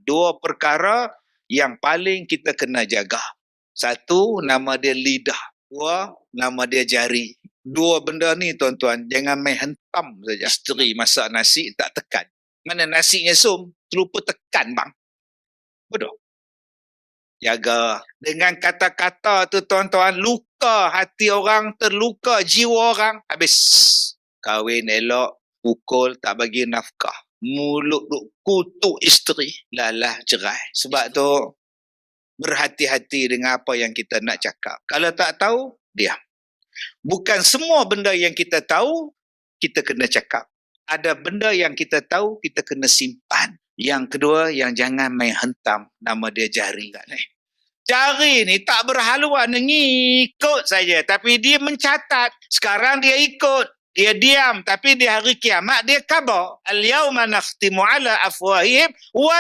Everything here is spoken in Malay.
Dua perkara yang paling kita kena jaga. Satu, nama dia lidah. Dua, nama dia jari. Dua benda ni tuan-tuan, jangan main hentam saja. Isteri masak nasi tak tekan. Mana nasinya terlupa tekan bang. Bodoh. Jaga. Dengan kata-kata tu tuan-tuan, luka hati orang, terluka jiwa orang, habis. Kahwin elok, pukul, tak bagi nafkah. Mulut duk kutuk isteri, lalah cerai. Sebab tu berhati-hati dengan apa yang kita nak cakap. Kalau tak tahu, diam. Bukan semua benda yang kita tahu kita kena cakap. Ada benda yang kita tahu kita kena simpan. Yang kedua, yang jangan main hentam, nama dia jari. Jari ni tak berhaluan, ngikut saja, tapi dia mencatat. Sekarang dia ikut. Dia diam, tapi di hari kiamat dia khabar. Al-yawma nakhtimu ala afwahihim wa